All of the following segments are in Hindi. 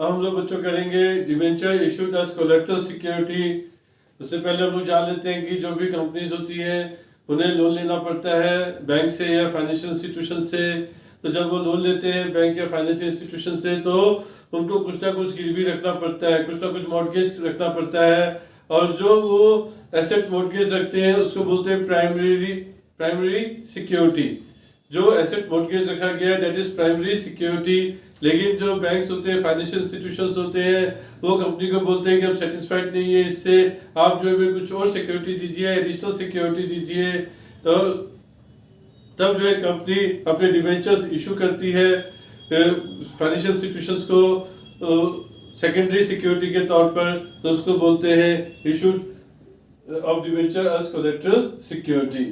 हम लोग बच्चों करेंगे debenture issued as collector security. उससे पहले हम लोग जान लेते हैं कि जो भी कंपनीज होती हैं उन्हें लोन लेना पड़ता है बैंक से या फाइनेंशियल इंस्टीट्यूशन से। तो जब वो लोन लेते हैं बैंक या फाइनेंशियल इंस्टीट्यूशन से तो उनको कुछ ना कुछ गिरवी रखना पड़ता है, कुछ ना कुछ मॉर्गेज रखना पड़ता है। और जो वो एसेट मॉर्गेज रखते हैं उसको बोलते हैं प्राइमरी सिक्योरिटी। जो एसेट मॉर्गेज रखा गया है दैट इज प्राइमरी सिक्योरिटी। लेकिन जो बैंक्स होते हैं, फाइनेंशियल इंस्टीट्यूशंस होते हैं, वो कंपनी को बोलते हैं कि हम सेटिस्फाइड नहीं है इससे, आप जो है कुछ और सिक्योरिटी दीजिए, एडिशनल सिक्योरिटी दीजिए। तो तब जो है कंपनी अपने डिवेंचर्स इशू करती है फाइनेंशियल इंस्टीट्यूशंस को सेकेंडरी सिक्योरिटी के तौर पर। तो उसको बोलते हैं issued of debenture as collateral security.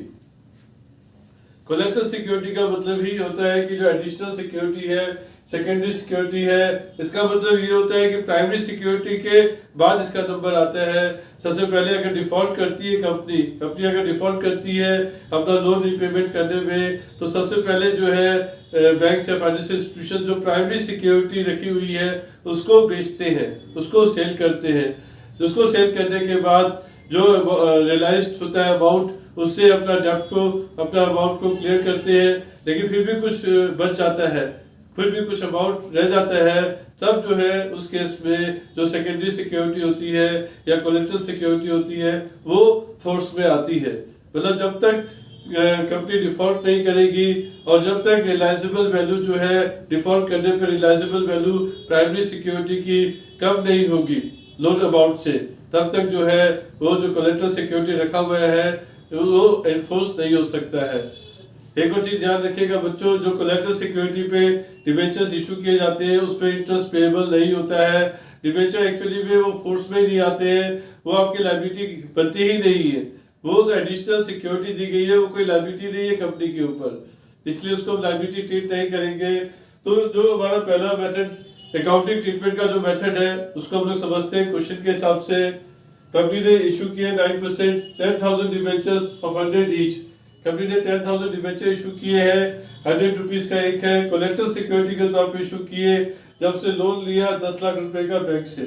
Collector security का मतलब ही होता है कि जो एडिशनल सिक्योरिटी है, सेकेंडरी सिक्योरिटी है, इसका मतलब ये होता है कि प्राइमरी सिक्योरिटी के बाद इसका नंबर आता है। सबसे पहले अगर डिफॉल्ट करती है कंपनी अगर डिफॉल्ट करती है अपना लोन रिपेमेंट करने में, तो सबसे पहले जो है बैंक से फाइनेंशियल इंस्टीट्यूशन जो प्राइमरी सिक्योरिटी रखी हुई है उसको बेचते हैं, उसको सेल करते हैं। उसको सेल करने के बाद जो रियलाइज्ड होता है अमाउंट, उससे अपना अमाउंट को क्लियर करते हैं। लेकिन फिर भी कुछ बच जाता है, फिर भी कुछ अमाउंट रह जाता है, तब जो है उस केस में जो सेकेंडरी सिक्योरिटी होती है या कोलेक्टर सिक्योरिटी होती है वो फोर्स में आती है। मतलब जब तक कंपनी डिफॉल्ट नहीं करेगी और जब तक रियलाइजेबल वैल्यू जो है डिफॉल्ट करने पर रियलाइजेबल वैल्यू प्राइमरी सिक्योरिटी की कम नहीं होगी लोन अमाउंट से, तब तक जो है वो जो कोलेक्टर सिक्योरिटी रखा हुआ है वो एनफोर्स नहीं हो सकता है। एक और चीज ध्यान रखिएगा बच्चों, जो कोलेक्टर सिक्योरिटी पे डिवेंचर्स इशू किए जाते हैं उस पर इंटरेस्ट पेएबल नहीं होता है। डिवेंचर एक्चुअली में वो फोर्स में नहीं आते हैं, वो आपकी लायबिलिटी बनती ही नहीं है। वो तो एडिशनल सिक्योरिटी दी गई है, वो कोई लायबिलिटी नहीं है कंपनी के ऊपर, इसलिए उसको हम लायबिलिटी ट्रीट नहीं करेंगे। तो जो हमारा पहला मेथड अकाउंटिंग ट्रीटमेंट का जो मेथड है उसको हम लोग समझते हैं क्वेश्चन के हिसाब से। कंपनी ने इशू किए 9% 10,000 डिवेंचर्स ऑफ 100 ईच। कंपनी ने 10,000 डिवेंचर इशू किए हैं, 100 रुपीज का एक है। कोलेक्टर सिक्योरिटी के तौर पर इशू किए जब से लोन लिया 10 लाख रुपए का बैंक से,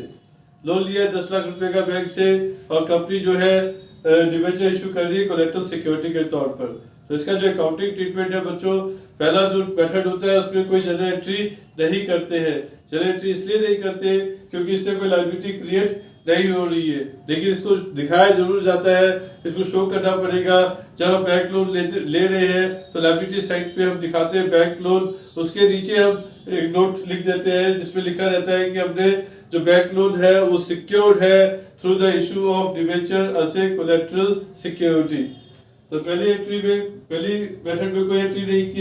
लोन लिया 10 लाख रुपए का बैंक से, और कंपनी जो है डिवेंचर इशू कर रही है कोलेक्टर सिक्योरिटी के तौर पर। तो इसका जो अकाउंटिंग ट्रीटमेंट है बच्चों, पहला जो मेथड होता है उसमें कोई जनरल एंट्री नहीं करते हैं। जनरल एंट्री इसलिए नहीं करते क्योंकि इससे कोई लायबिलिटी क्रिएट नहीं हो रही है, लेकिन इसको दिखाया जरूर जाता है, इसको शो करना पड़ेगा। जब हम बैंक लोन ले रहे हैं तो लायबिलिटी साइड पे हम दिखाते हैं बैंक लोन, उसके नीचे हम एक नोट लिख देते हैं जिसमें लिखा रहता है कि हमने जो बैंक लोन है वो सिक्योर्ड है through the issue of debenture as a collateral security. तो पहली मेथड में कोई एंट्री नहीं की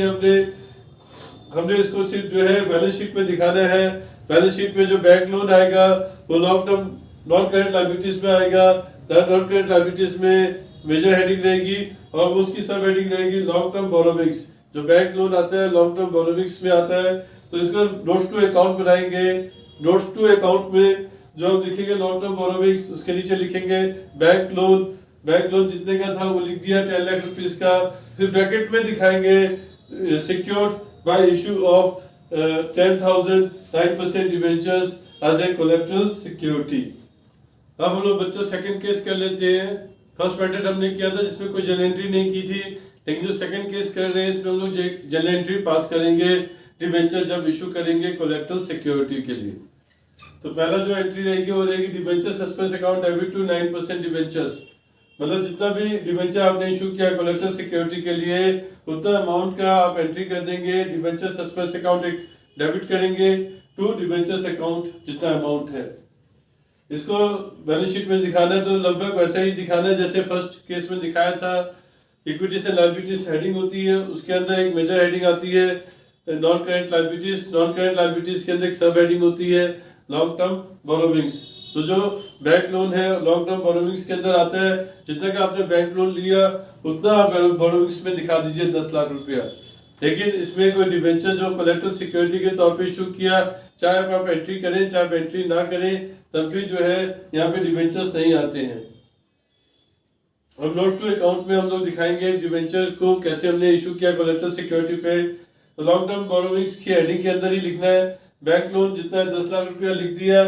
हमने इसको सिर्फ जो है बैलेंस शीट में दिखाना है। बैलेंस शीट में जो बैंक लोन आएगा वो long term non current liabilities में आएगा। नॉन करेंट लायबिलिटीज में मेजर हेडिंग रहेगी और उसकी सब हेडिंग रहेगी लॉन्ग टर्म बोरोविंग्स। जो बैंक लोन आता है लॉन्ग टर्म बोरोविंग्स में आता है, तो इसका नोट्स टू अकाउंट बनाएंगे। नोट्स टू अकाउंट में जो हम लिखेंगे लॉन्ग टर्म बोरोविंग्स, उसके नीचे लिखेंगे बैंक लोन। बैंक लोन जितने का था वो लिख दिया 10 लाख रुपीज का। फिर ब्रैकेट में दिखाएंगे secured by issue of 10,000 9% debentures as a collateral security. अब हम लोग बच्चों सेकंड केस कर लेते हैं। फर्स्ट मेथड हमने किया था जिसमें कोई जनरल एंट्री नहीं की थी, लेकिन जो सेकंड केस कर रहे हैं इसमें हम लोग जनरल एंट्री पास करेंगे डिवेंचर जब इशू करेंगे कोलेटरल सिक्योरिटी के लिए। तो पहला जो एंट्री रहेगी वो रहेगी debenture suspense account debit to 9% debentures. मतलब जितना भी डिवेंचर आपने इशू किया कोलेटरल सिक्योरिटी के लिए उतना अमाउंट का आप एंट्री कर देंगे। डिवेंचर सस्पेंस अकाउंट एक डेबिट करेंगे टू डिवेंचर्स अकाउंट जितना अमाउंट है। इसको बैलेंस शीट में दिखाना है तो लगभग वैसा ही दिखाना है जैसे फर्स्ट केस में दिखाया था। इक्विटीज एंड लायबिलिटीज हेडिंग होती है, उसके अंदर एक मेजर हेडिंग आती है non current liabilities. Non current liabilities के अंदर एक सब हेडिंग होती है लॉन्ग टर्म बोरोविंग्स। तो जो बैंक लोन है लॉन्ग टर्म बोरोविंग्स के अंदर आता है, जितना का आपने बैंक लोन लिया उतना आप बोरोविंग्स में दिखा दीजिए 10 लाख रुपया। लेकिन इसमें कोई डिवेंचर जो कोलेक्टर सिक्योरिटी के तौर पे इशू किया, चाहे आप एंट्री करें चाहे आप एंट्री ना करें, तब भी जो है यहाँ पे डिवेंचर्स नहीं आते हैं। अब नोट्स टू अकाउंट में हम लोग दिखाएंगे डिवेंचर को कैसे हमने इशू किया कोलेक्टर सिक्योरिटी पे। लॉन्ग टर्म बोरोविंग्स की हेडिंग के अंदर ही लिखना है बैंक लोन जितना है 10 लाख रुपया लिख दिया।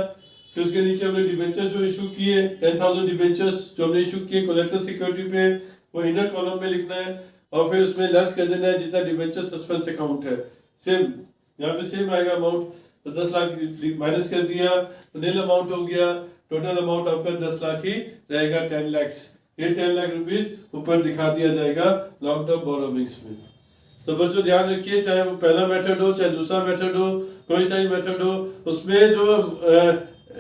फिर उसके नीचे हमने डिबेंचर जो इशू किए 10,000 डिबेंचर्स जो हमने इशू किए कोलेक्टर सिक्योरिटी पे, वो इनर कॉलम में लिखना है और फिर उसमें लेस कर देना है जितना डिबेंचर सस्पेंस अकाउंट है। सेम यहाँ पे सेम आएगा अमाउंट, तो 10 लाख माइनस कर दिया तो नील अमाउंट हो गया। टोटल अमाउंट आपका 10 लाख ही रहेगा, 10 लाख। ये 10 लाख रुपीज ऊपर दिखा दिया जाएगा लॉन्ग टर्म बोरोविंग्स में। तो बच्चों ध्यान रखिए, चाहे वो पहला मेथड हो चाहे दूसरा मेथड हो, कोई सा ही मेथड हो, उसमें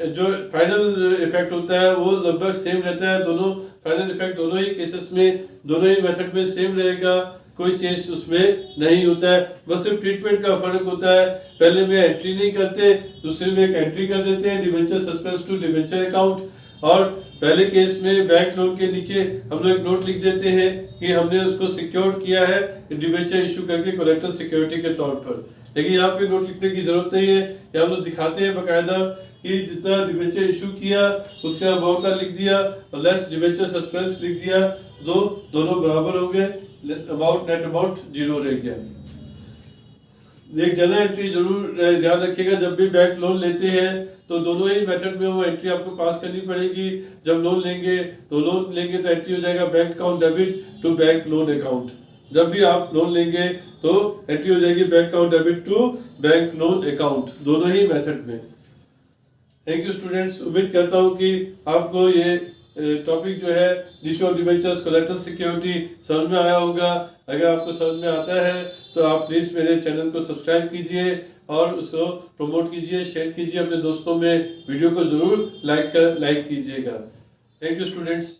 जो फाइनल इफेक्ट होता है वो लगभग सेम रहता है। दोनों फाइनल इफेक्ट दोनों ही केसेस में, दोनों ही मेथड में सेम रहेगा, कोई चेंज उसमें नहीं होता है। बस सिर्फ ट्रीटमेंट का फर्क होता है। पहले में एंट्री नहीं करते, दूसरे में एक एंट्री कर देते हैं debenture suspense to debenture account, और पहले केस में बैंक लोन के नीचे हम लोग एक नोट लिख देते हैं कि हमने उसको सिक्योर किया है डिबेंचर इशू करके कोलेक्टर सिक्योरिटी के तौर पर। लेकिन यहाँ पे नोट लिखने की जरूरत नहीं है, ये हम लोग दिखाते हैं बकायदा कि जितना डिबेंचर इशू किया उसका अमाउंट लिख दिया और लेस डिबेंचर सस्पेंस लिख दिया, दोनों बराबर हो गए, अमाउंट नेट अमाउंट 0 रह गया। एक जनरल एंट्री जरूर ध्यान रखिएगा, जब भी बैंक लोन लेते हैं तो दोनों ही मेथड में वो एंट्री आपको पास करनी पड़ेगी। जब लोन लेंगे तो एंट्री हो जाएगा bank account debit to bank loan account. जब भी आप लोन लेंगे तो एंट्री हो जाएगी bank account debit to bank loan account, दोनों ही मेथड में। थैंक यू स्टूडेंट्स, उम्मीद करता हूँ कि आपको ये टॉपिक जो है issue of debentures collector security समझ में आया होगा। अगर आपको समझ में आता है तो आप प्लीज़ मेरे चैनल को सब्सक्राइब कीजिए और उसको प्रमोट कीजिए, शेयर कीजिए अपने दोस्तों में, वीडियो को ज़रूर लाइक कीजिएगा। Thank you students.